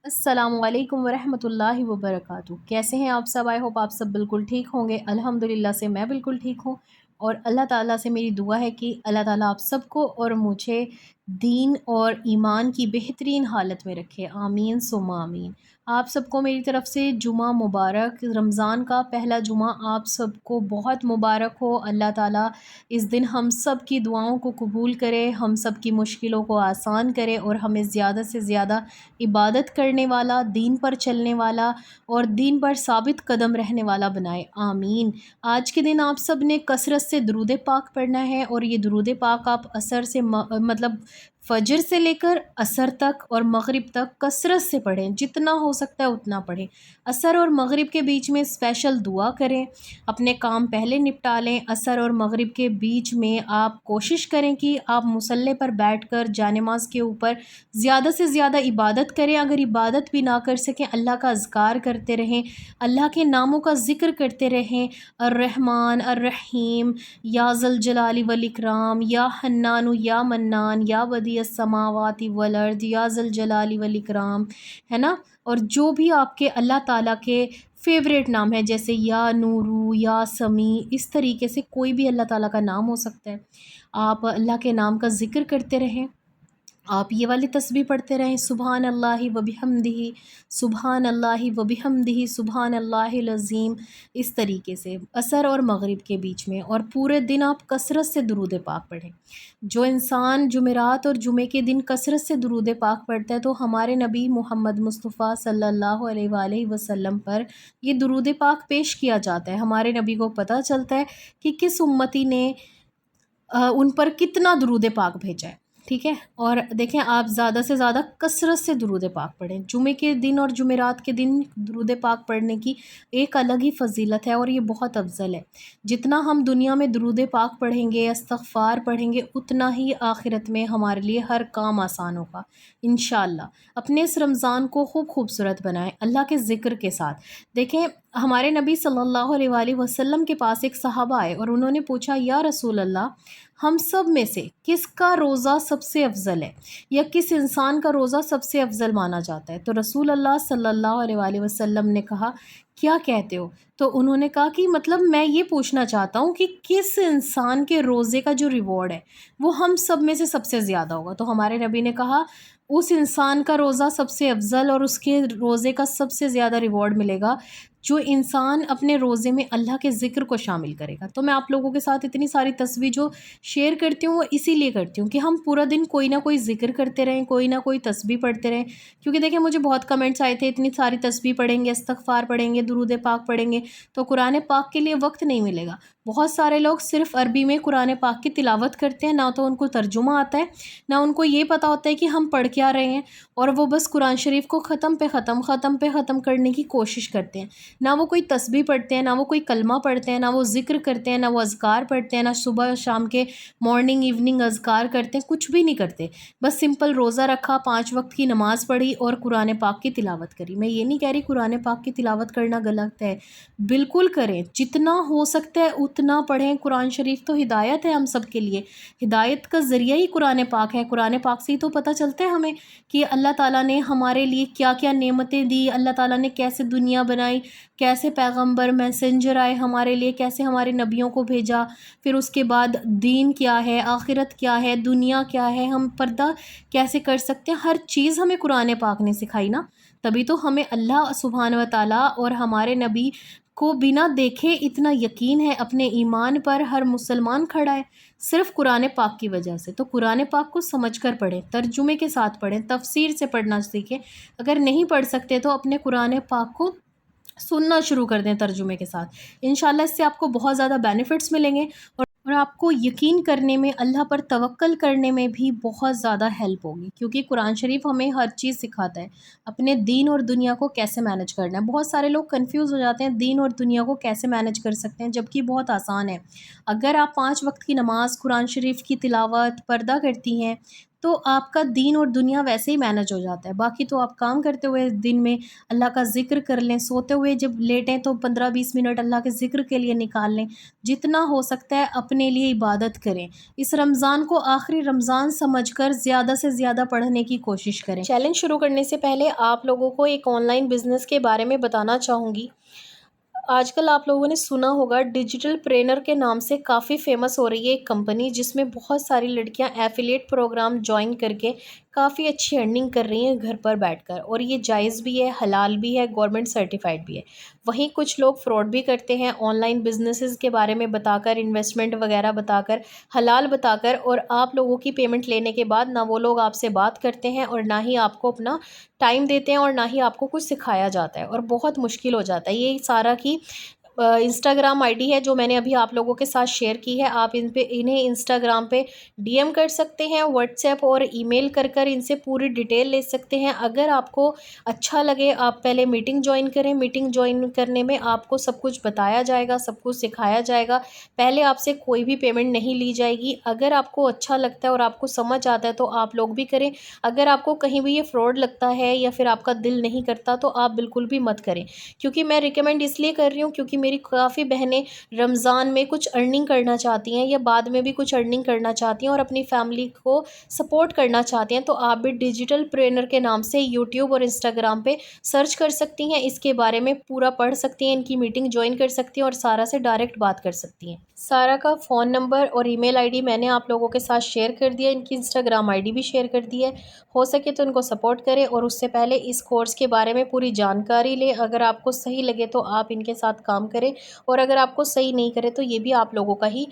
السلام علیکم ورحمۃ اللہ وبرکاتہ۔ کیسے ہیں آپ سب؟ آئی ہوپ آپ سب بالکل ٹھیک ہوں گے۔ الحمدللہ سے میں بالکل ٹھیک ہوں، اور اللہ تعالیٰ سے میری دعا ہے کہ اللہ تعالیٰ آپ سب کو اور مجھے دین اور ایمان کی بہترین حالت میں رکھے، آمین ثم آمین۔ آپ سب کو میری طرف سے جمعہ مبارک، رمضان کا پہلا جمعہ آپ سب کو بہت مبارک ہو۔ اللہ تعالیٰ اس دن ہم سب کی دعاؤں کو قبول کرے، ہم سب کی مشکلوں کو آسان کرے، اور ہمیں زیادہ سے زیادہ عبادت کرنے والا، دین پر چلنے والا اور دین پر ثابت قدم رہنے والا بنائے، آمین۔ آج کے دن آپ سب نے کثرت سے درود پاک پڑھنا ہے، اور یہ درود پاک آپ عصر سے مطلب فجر سے لے کر عصر تک اور مغرب تک کثرت سے پڑھیں، جتنا ہو سکتا ہے اتنا پڑھیں۔ عصر اور مغرب کے بیچ میں اسپیشل دعا کریں، اپنے کام پہلے نپٹا لیں۔ عصر اور مغرب کے بیچ میں آپ کوشش کریں کہ آپ مصلی پر بیٹھ کر جانماز کے اوپر زیادہ سے زیادہ عبادت کریں۔ اگر عبادت بھی نہ کر سکیں، اللہ کا اذکار کرتے رہیں، اللہ کے ناموں کا ذکر کرتے رہیں، الرحمن الرحیم، یا ذا الجلال والاکرام، یا حنان یا منان، یا بدیع السماوات والارض، یا ذا الجلال والاکرام، ہے نا۔ اور جو بھی آپ کے اللہ تعالیٰ کے فیوریٹ نام ہے، جیسے یا نورو، یا سمیع، اس طریقے سے کوئی بھی اللہ تعالیٰ کا نام ہو سکتا ہے، آپ اللہ کے نام کا ذکر کرتے رہیں۔ آپ یہ والی تسبیح پڑھتے رہیں، سبحان اللہ و بحمدہ، سبحان اللہ و بحمدہ، سبحان اللہ العظیم، اس طریقے سے عصر اور مغرب کے بیچ میں۔ اور پورے دن آپ کثرت سے درود پاک پڑھیں۔ جو انسان جمعرات اور جمعے کے دن کثرت سے درود پاک پڑھتا ہے، تو ہمارے نبی محمد مصطفیٰ صلی اللہ علیہ وآلہ وسلم پر یہ درود پاک پیش کیا جاتا ہے۔ ہمارے نبی کو پتہ چلتا ہے کہ کس امتی نے ان پر کتنا درود پاک بھیجا ہے، ٹھیک ہے۔ اور دیکھیں، آپ زیادہ سے زیادہ کثرت سے درود پاک پڑھیں۔ جمعے کے دن اور جمعرات کے دن درود پاک پڑھنے کی ایک الگ ہی فضیلت ہے، اور یہ بہت افضل ہے۔ جتنا ہم دنیا میں درود پاک پڑھیں گے، استغفار پڑھیں گے، اتنا ہی آخرت میں ہمارے لیے ہر کام آسان ہوگا انشاءاللہ۔ اپنے اس رمضان کو خوبصورت بنائیں اللہ کے ذکر کے ساتھ۔ دیکھیں، ہمارے نبی صلی اللہ علیہ وآلہ وسلم کے پاس ایک صحابہ آئے، اور انہوں نے پوچھا، یا رسول اللہ، ہم سب میں سے کس کا روزہ سب سے افضل ہے، یا کس انسان کا روزہ سب سے افضل مانا جاتا ہے؟ تو رسول اللہ صلی اللہ علیہ وآلہ وسلم نے کہا، کیا کہتے ہو؟ تو انہوں نے کہا کہ مطلب میں یہ پوچھنا چاہتا ہوں کہ کس انسان کے روزے کا جو ریوارڈ ہے وہ ہم سب میں سے سب سے زیادہ ہوگا؟ تو ہمارے نبی نے کہا، اس انسان کا روزہ سب سے افضل اور اس کے روزے کا سب سے زیادہ ریوارڈ ملے گا جو انسان اپنے روزے میں اللہ کے ذکر کو شامل کرے گا۔ تو میں آپ لوگوں کے ساتھ اتنی ساری تسبیح جو شیئر کرتی ہوں، وہ اسی لیے کرتی ہوں کہ ہم پورا دن کوئی نہ کوئی ذکر کرتے رہیں، کوئی نہ کوئی تسبیح پڑھتے رہیں۔ کیونکہ دیکھیں، مجھے بہت کمنٹس آئے تھے، اتنی ساری تسبیح پڑھیں گے، استغفار پڑھیں گے، درود پاک پڑھیں گے تو قرآن پاک کے لیے وقت نہیں ملے گا۔ بہت سارے لوگ صرف عربی میں قرآن پاک کی تلاوت کرتے ہیں، نہ تو ان کو ترجمہ آتا ہے، نہ ان کو یہ پتہ ہوتا ہے کہ ہم پڑھ کیا رہے ہیں، اور وہ بس قرآن شریف کو ختم پہ ختم کرنے کی کوشش کرتے ہیں۔ نہ وہ کوئی تسبیح پڑھتے ہیں، نہ وہ کوئی کلمہ پڑھتے ہیں، نہ وہ ذکر کرتے ہیں، نہ وہ اذکار پڑھتے ہیں، نہ صبح شام کے مارننگ ایوننگ اذکار کرتے ہیں، کچھ بھی نہیں کرتے۔ بس سمپل روزہ رکھا، 5 وقت کی نماز پڑھی اور قرآن پاک کی تلاوت کری۔ میں یہ نہیں کہہ رہی قرآن پاک کی تلاوت کرنا غلط ہے، بالکل کریں، جتنا ہو سکتا ہے اتنا پڑھیں۔ قرآن شریف تو ہدایت ہے ہم سب کے لیے، ہدایت کا ذریعہ ہی قرآن پاک ہے۔ قرآن پاک سے ہی تو پتہ چلتا ہے ہمیں کہ اللہ تعالیٰ نے ہمارے لیے کیا کیا نعمتیں دی، اللہ تعالیٰ نے کیسے دنیا بنائی، کیسے پیغمبر میسنجر آئے ہمارے لیے، کیسے ہمارے نبیوں کو بھیجا، پھر اس کے بعد دین کیا ہے، آخرت کیا ہے، دنیا کیا ہے، ہم پردہ کیسے کر سکتے ہیں، ہر چیز ہمیں قرآن پاک نے سکھائی نا۔ تبھی تو ہمیں اللہ سبحانہ و تعالیٰ اور ہمارے نبی کو بنا دیکھے اتنا یقین ہے اپنے ایمان پر، ہر مسلمان کھڑا ہے صرف قرآن پاک کی وجہ سے۔ تو قرآن پاک کو سمجھ کر پڑھیں، ترجمے کے ساتھ پڑھیں، تفسیر سے پڑھنا سیکھیں۔ اگر نہیں پڑھ سکتے تو اپنے قرآن پاک کو سننا شروع کر دیں ترجمے کے ساتھ، انشاءاللہ اس سے آپ کو بہت زیادہ بینیفٹس ملیں گے، اور آپ کو یقین کرنے میں، اللہ پر توکل کرنے میں بھی بہت زیادہ ہیلپ ہوگی، کیونکہ قرآن شریف ہمیں ہر چیز سکھاتا ہے، اپنے دین اور دنیا کو کیسے مینج کرنا ہے۔ بہت سارے لوگ کنفیوز ہو جاتے ہیں، دین اور دنیا کو کیسے مینج کر سکتے ہیں، جبکہ بہت آسان ہے۔ اگر آپ 5 وقت کی نماز، قرآن شریف کی تلاوت، پردہ کرتی ہیں تو آپ کا دین اور دنیا ویسے ہی مینج ہو جاتا ہے۔ باقی تو آپ کام کرتے ہوئے دن میں اللہ کا ذکر کر لیں، سوتے ہوئے جب لیٹیں تو 15-20 منٹ اللہ کے ذکر کے لیے نکال لیں، جتنا ہو سکتا ہے اپنے لیے عبادت کریں۔ اس رمضان کو آخری رمضان سمجھ کر زیادہ سے زیادہ پڑھنے کی کوشش کریں۔ چیلنج شروع کرنے سے پہلے آپ لوگوں کو ایک آن لائن بزنس کے بارے میں بتانا چاہوں گی۔ آج کل آپ لوگوں نے سنا ہوگا ڈیجیٹل پرینر کے نام سے کافی فیمس ہو رہی ہے ایک کمپنی، جس میں بہت ساری لڑکیاں ایفیلیٹ پروگرام جوائن کر کے کافی اچھی ارننگ کر رہی ہیں گھر پر بیٹھ کر، اور یہ جائز بھی ہے، حلال بھی ہے، گورنمنٹ سرٹیفائڈ بھی ہے۔ وہیں کچھ لوگ فراڈ بھی کرتے ہیں، آن لائن بزنسز کے بارے میں بتا کر، انویسٹمنٹ وغیرہ بتا کر، حلال بتا کر، اور آپ لوگوں کی پیمنٹ لینے کے بعد نہ وہ لوگ آپ سے بات کرتے ہیں اور نہ ہی آپ کو اپنا ٹائم دیتے ہیں اور نہ ہی آپ کو کچھ سکھایا جاتا ہے، اور بہت مشکل ہو جاتا ہے۔ یہ سارا کی انسٹاگرام آئی ڈی ہے جو میں نے ابھی آپ لوگوں کے ساتھ شیئر کی ہے، آپ انہیں انسٹاگرام پہ ڈی ایم کر سکتے ہیں، واٹس ایپ اور ای میل کر ان سے پوری ڈیٹیل لے سکتے ہیں۔ اگر آپ کو اچھا لگے آپ پہلے میٹنگ جوائن کریں، میٹنگ جوائن کرنے میں آپ کو سب کچھ بتایا جائے گا، سب کچھ سکھایا جائے گا، پہلے آپ سے کوئی بھی پیمنٹ نہیں لی جائے گی۔ اگر آپ کو اچھا لگتا ہے اور آپ کو سمجھ آتا ہے تو آپ لوگ بھی کریں، اگر آپ کو کہیں بھی یہ فراڈ لگتا ہے یا پھر آپ کا دل نہیں کرتا تو آپ بالکل بھی مت کریں، کیونکہ میں ریکمینڈ اس لیے کر رہی ہوں کیونکہ میری کافی بہنیں رمضان میں کچھ ارننگ کرنا چاہتی ہیں یا بعد میں بھی کچھ ارننگ کرنا چاہتی ہیں اور اپنی فیملی کو سپورٹ کرنا چاہتی ہیں، تو آپ بھی ڈیجیٹل پرینر کے نام سے یوٹیوب اور انسٹاگرام پہ سرچ کر سکتی ہیں، اس کے بارے میں پورا پڑھ سکتی ہیں، ان کی میٹنگ جوائن کر سکتی ہیں اور سارا سے ڈائریکٹ بات کر سکتی ہیں۔ سارا کا فون نمبر اور ای میل آئی ڈی میں نے آپ لوگوں کے ساتھ شیئر کر دیا، ان کی انسٹاگرام آئی ڈی بھی شیئر کر دی ہے، ہو سکے تو ان کو سپورٹ کریں اور اس سے پہلے اس کورس کے بارے میں پوری جانکاری لیں۔ اگر آپ کو صحیح لگے تو آپ ان کے ساتھ کام کریں، اور اگر آپ کو صحیح نہیں کرے تو یہ بھی آپ لوگوں کا ہی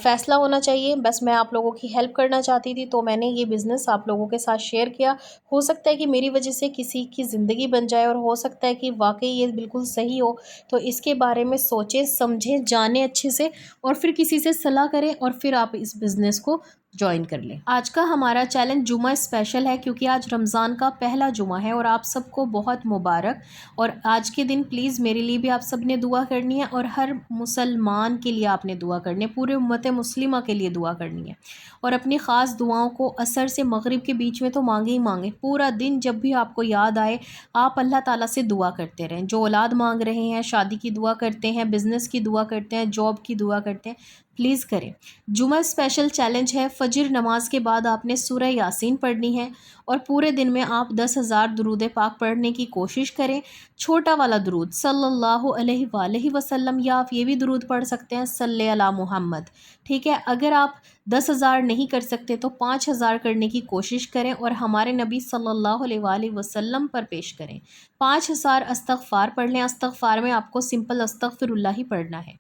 فیصلہ ہونا چاہیے۔ بس میں آپ لوگوں کی ہیلپ کرنا چاہتی تھی تو میں نے یہ بزنس آپ لوگوں کے ساتھ شیئر کیا، ہو سکتا ہے کہ میری وجہ سے کسی کی زندگی بن جائے، اور ہو سکتا ہے کہ واقعی یہ بالکل صحیح ہو، تو اس کے بارے میں سوچیں، سمجھیں، جانیں اچھے سے، اور پھر کسی سے صلاح کریں اور پھر آپ اس بزنس کو جوائن کر لیں۔ آج کا ہمارا چیلنج جمعہ اسپیشل ہے کیونکہ آج رمضان کا پہلا جمعہ ہے اور آپ سب کو بہت مبارک، اور آج کے دن پلیز میرے لیے بھی آپ سب نے دعا کرنی ہے اور ہر مسلمان کے لیے آپ نے دعا کرنی ہے، پورے امت مسلمہ کے لیے دعا کرنی ہے، اور اپنی خاص دعاؤں کو عصر سے مغرب کے بیچ میں تو مانگے ہی مانگے، پورا دن جب بھی آپ کو یاد آئے آپ اللہ تعالیٰ سے دعا کرتے رہیں، جو اولاد مانگ رہے ہیں، شادی کی دعا کرتے ہیں، بزنس کی دعا کرتے ہیں، جاب کی دعا کرتے ہیں، پلیز کریں۔ جمعہ اسپیشل چیلنج ہے، فجر نماز کے بعد آپ نے سورہ یاسین پڑھنی ہے اور پورے دن میں آپ 10,000 درود پاک پڑھنے کی کوشش کریں۔ چھوٹا والا درود صلی اللہ علیہ وآلہ وسلم، یا آپ یہ بھی درود پڑھ سکتے ہیں صلی علی محمد، ٹھیک ہے۔ اگر آپ 10,000 نہیں کر سکتے تو 5,000 کرنے کی کوشش کریں اور ہمارے نبی صلی اللہ علیہ وآلہ وسلم پر پیش کریں۔ 5,000 استغفار پڑھ لیں، استغفار میں آپ کو سمپل استغفر اللہ ہی پڑھنا ہے۔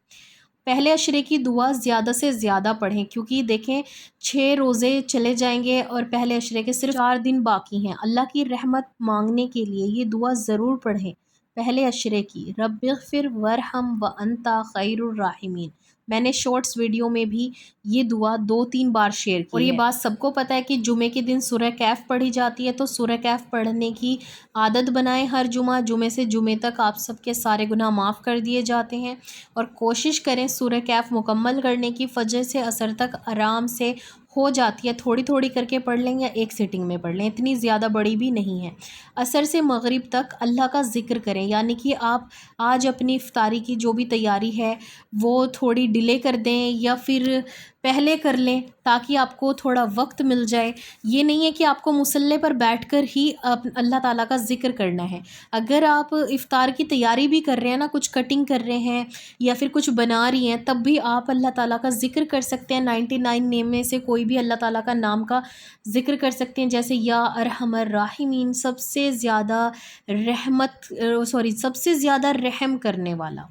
پہلے عشرے کی دعا زیادہ سے زیادہ پڑھیں کیونکہ دیکھیں 6 روزے چلے جائیں گے اور پہلے عشرے کے صرف 4 دن باقی ہیں۔ اللہ کی رحمت مانگنے کے لیے یہ دعا ضرور پڑھیں پہلے عشرے کی، رب اغفر ورحم وانت خیر الراحمین۔ میں نے شارٹس ویڈیو میں بھی یہ دعا 2-3 بار شیئر کی، اور یہ بات سب کو پتہ ہے کہ جمعے کے دن سورہ کہف پڑھی جاتی ہے، تو سورہ کہف پڑھنے کی عادت بنائیں ہر جمعہ، جمعے سے جمعے تک آپ سب کے سارے گناہ معاف کر دیے جاتے ہیں، اور کوشش کریں سورہ کہف مکمل کرنے کی، فجر سے عصر تک آرام سے ہو جاتی ہے، تھوڑی تھوڑی کر کے پڑھ لیں یا ایک سیٹنگ میں پڑھ لیں، اتنی زیادہ بڑی بھی نہیں ہے۔ عصر سے مغرب تک اللہ کا ذکر کریں، یعنی کہ آپ آج اپنی افطاری کی جو بھی تیاری ہے وہ تھوڑی ڈیلے کر دیں یا پھر پہلے کر لیں تاکہ آپ کو تھوڑا وقت مل جائے۔ یہ نہیں ہے کہ آپ کو مصلی پر بیٹھ کر ہی اللہ تعالیٰ کا ذکر کرنا ہے، اگر آپ افطار کی تیاری بھی کر رہے ہیں نا، کچھ کٹنگ کر رہے ہیں یا پھر کچھ بنا رہی ہیں، تب بھی آپ اللہ تعالیٰ کا ذکر کر سکتے ہیں، 99 نیم میں سے کوئی بھی اللہ تعالیٰ کا نام کا ذکر کر سکتے ہیں، جیسے یا ارحم الراحمین، سب سے زیادہ سب سے زیادہ رحم کرنے والا،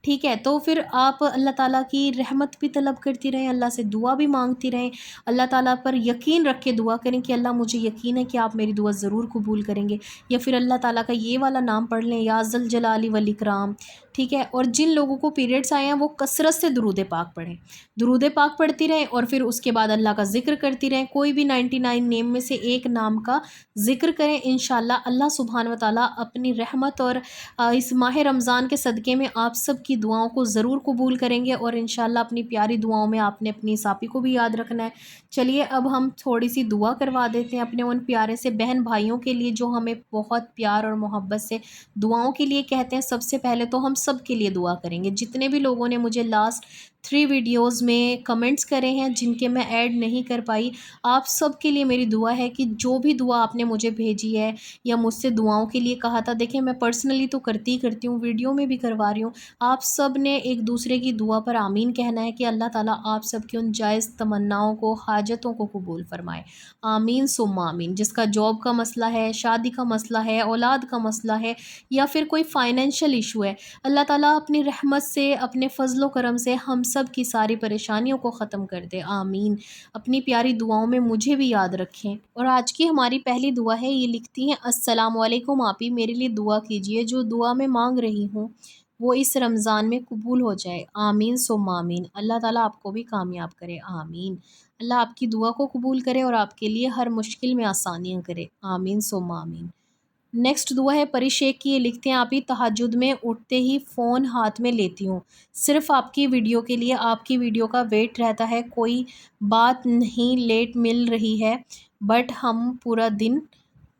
ٹھیک ہے۔ تو پھر آپ اللہ تعالیٰ کی رحمت بھی طلب کرتی رہیں، اللہ سے دعا بھی مانگتی رہیں، اللہ تعالیٰ پر یقین رکھ کے دعا کریں کہ اللہ مجھے یقین ہے کہ آپ میری دعا ضرور قبول کریں گے، یا پھر اللہ تعالیٰ کا یہ والا نام پڑھ لیں، یا ذوالجلال والاکرام، ٹھیک ہے، اور جن لوگوں کو پیریڈس آئے ہیں وہ کثرت سے درود پاک پڑھیں، درود پاک پڑھتی رہیں، اور پھر اس کے بعد اللہ کا ذکر کرتی رہیں، کوئی بھی 99 نیم میں سے ایک نام کا ذکر کریں، انشاءاللہ اللہ سبحانہ و تعالیٰ اپنی رحمت اور اس ماہ رمضان کے صدقے میں آپ سب کی دعاؤں کو ضرور قبول کریں گے، اور انشاءاللہ اپنی پیاری دعاؤں میں آپ نے اپنی ساپی کو بھی یاد رکھنا ہے۔ چلیے اب ہم تھوڑی سی دعا کروا دیتے ہیں اپنے ان پیارے سے بہن بھائیوں کے لیے جو ہمیں بہت پیار اور محبت سے دعاؤں کے لیے کہتے ہیں۔ سب سے پہلے تو ہم سب کے لیے دعا کریں گے، جتنے بھی لوگوں نے مجھے لاسٹ 3 ویڈیوز میں کمنٹس کرے ہیں جن کے میں ایڈ نہیں کر پائی، آپ سب کے لیے میری دعا ہے کہ جو بھی دعا آپ نے مجھے بھیجی ہے یا مجھ سے دعاؤں کے لیے کہا تھا، دیکھیں میں پرسنلی تو کرتی ہی کرتی ہوں، ویڈیو میں بھی کروا رہی ہوں، آپ سب نے ایک دوسرے کی دعا پر آمین کہنا ہے کہ اللہ تعالیٰ آپ سب کی ان جائز تمناؤں کو، حاجتوں کو قبول فرمائے، آمین ثم آمین۔ جس کا جاب کا مسئلہ ہے، شادی کا مسئلہ ہے، اولاد کا مسئلہ ہے، یا پھر کوئی فائنینشیل ایشو ہے، اللہ تعالیٰ اپنی رحمت سے، اپنے فضل و کرم سے ہم سب کی ساری پریشانیوں کو ختم کر دے، آمین۔ اپنی پیاری دعاؤں میں مجھے بھی یاد رکھیں۔ اور آج کی ہماری پہلی دعا ہے، یہ لکھتی ہیں السلام علیکم آپی، میرے لیے دعا کیجیے، جو دعا میں مانگ رہی ہوں وہ اس رمضان میں قبول ہو جائے، آمین ثم آمین۔ اللہ تعالیٰ آپ کو بھی کامیاب کرے، آمین۔ اللہ آپ کی دعا کو قبول کرے اور آپ کے لیے ہر مشکل میں آسانیاں کرے، آمین ثم آمین۔ نیکسٹ دعا ہے پری شیخ کی، یہ لکھتے ہیں آپ ہی تہجد میں اٹھتے ہی فون ہاتھ میں لیتی ہوں، صرف آپ کی ویڈیو کے لیے، آپ کی ویڈیو کا ویٹ رہتا ہے، کوئی بات نہیں لیٹ مل رہی ہے، بٹ ہم پورا دن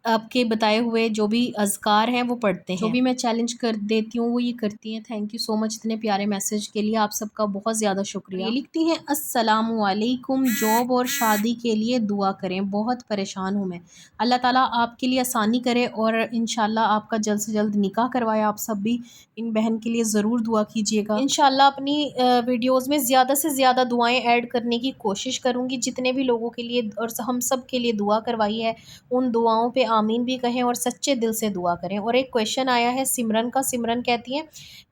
آپ کے بتائے ہوئے جو بھی اذکار ہیں وہ پڑھتے ہیں، جو بھی میں چیلنج کر دیتی ہوں وہ یہ کرتی ہیں۔ تھینک یو سو مچ اتنے پیارے میسج کے لیے، آپ سب کا بہت زیادہ شکریہ۔ یہ لکھتی ہیں السلام علیکم، جاب اور شادی کے لیے دعا کریں، بہت پریشان ہوں میں، اللہ تعالیٰ آپ کے لیے آسانی کرے اور انشاءاللہ آپ کا جلد سے جلد نکاح کروائے۔ آپ سب بھی ان بہن کے لیے ضرور دعا کیجیے گا، انشاءاللہ اپنی ویڈیوز میں زیادہ سے زیادہ دعائیں ایڈ کرنے کی کوشش کروں گی، جتنے بھی لوگوں کے لیے اور ہم سب کے لیے دعا کروائی ہے ان دعاؤں پہ آمین بھی کہیں اور سچے دل سے دعا کریں۔ اور ایک کویشچن آیا ہے سمرن کا، سمرن کہتی ہیں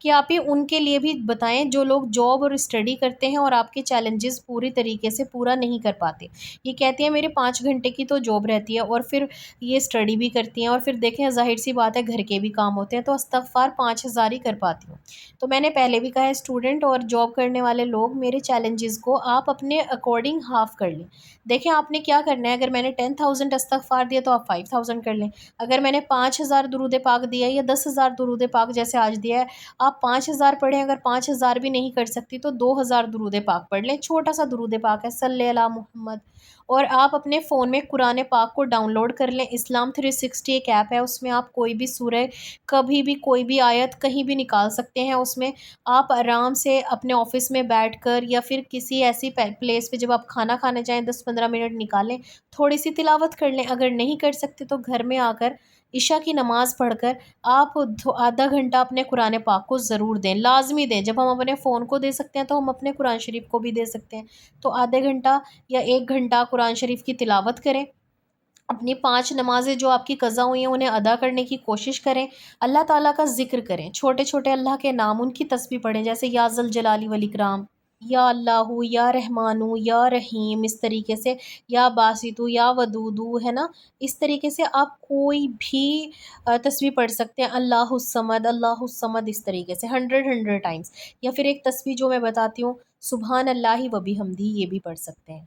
کہ آپ ہی ان کے لیے بھی بتائیں جو لوگ جاب اور اسٹڈی کرتے ہیں اور آپ کے چیلنجز پوری طریقے سے پورا نہیں کر پاتے۔ یہ کہتی ہیں میرے 5 گھنٹے کی تو جاب رہتی ہے اور پھر یہ اسٹڈی بھی کرتی ہیں، اور پھر دیکھیں ظاہر سی بات ہے گھر کے بھی کام ہوتے ہیں، تو استغفار 5000 ہی کر پاتی ہوں۔ تو میں نے پہلے بھی کہا ہے اسٹوڈنٹ اور جاب کرنے والے لوگ میرے چیلنجز کو آپ اپنے اکارڈنگ ہاف کر لیں۔ دیکھیں آپ نے کیا کرنا ہے، اگر میں نے 10,000 استغفار دیا تو آپ 5,000 کر لیں، اگر میں نے 5,000 درود پاک دیا ہے یا 10,000 درود پاک جیسے آج دیا ہے، آپ 5,000 پڑھیں، اگر 5,000 بھی نہیں کر سکتی تو 2,000 درود پاک پڑھ لیں، چھوٹا سا درود پاک ہے، صلی اللہ محمد۔ اور آپ اپنے فون میں قرآن پاک کو ڈاؤن لوڈ کر لیں، اسلام 360 ایک ایپ ہے، اس میں آپ کوئی بھی سورہ، کبھی بھی کوئی بھی آیت کہیں بھی نکال سکتے ہیں، اس میں آپ آرام سے اپنے آفس میں بیٹھ کر یا پھر کسی ایسی پلیس پہ جب آپ کھانا کھانے جائیں 10-15 منٹ نکالیں، تھوڑی سی تلاوت کر لیں، اگر نہیں کر سکتے تو گھر میں آ کر عشاء کی نماز پڑھ کر آپ آدھا گھنٹہ اپنے قرآن پاک کو ضرور دیں، لازمی دیں۔ جب ہم اپنے فون کو دے سکتے ہیں تو ہم اپنے قرآن شریف کو بھی دے سکتے ہیں، تو آدھے گھنٹہ یا 1 گھنٹہ قرآن شریف کی تلاوت کریں، اپنی 5 نمازیں جو آپ کی قضا ہوئی ہیں انہیں ادا کرنے کی کوشش کریں، اللہ تعالیٰ کا ذکر کریں، چھوٹے چھوٹے اللہ کے نام ان کی تسبیح پڑھیں، جیسے یا ذل جلالی والاکرام، یا اللہ، یا رحمانو، یا رحیم، اس طریقے سے، یا باسطو، یا ودودو، ہے نا، اس طریقے سے آپ کوئی بھی تسبیح پڑھ سکتے ہیں، اللہ الصمد، اللہ الصمد، اس طریقے سے 100 ٹائمز، یا پھر ایک تسبیح جو میں بتاتی ہوں سبحان اللہ و بحمدہ، یہ بھی پڑھ سکتے ہیں۔